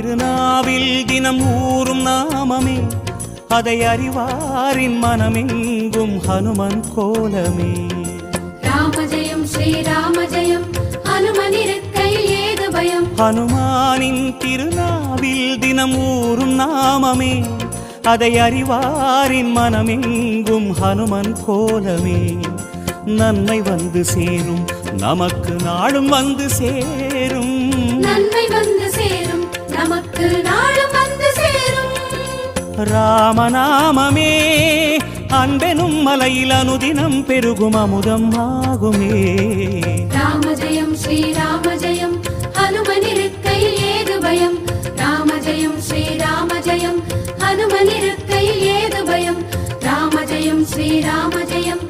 திருநாவில் தினம் ஊறும் நாமமே, அதை அறிவாரின் மனமெங்கும் ஹனுமன் கோலமே. ராம ஜெயம் ஸ்ரீராம ஜெயம், ஹனுமன் இருக்கையில் ஏது பயம். ஹனுமானின் திருநாவில் தினம் ஊறும் நாமமே, அதை அறிவாரின் மனமெங்கும் ஹனுமன் கோலமே. நன்மை வந்து சேரும், நமக்கு நாளும் வந்து சேரும். நன்மை வந்து சேரும், நமக்கு நாளும் வந்து சேரும். ராமநாமமே அன்பெனும் மலையில் அனுதினம் பெருகும் அமுதம் ஆகுமே. ராம ஜெயம் ஸ்ரீராம ஜெயம், ஹனுமன் இருக்கையில் ஏது பயம். ராம ஜெயம் ஸ்ரீராம ஜெயம், ஹனுமன் இருக்கையில் ஏது பயம். ராம ஜெயம் ஸ்ரீராம ஜெயம்.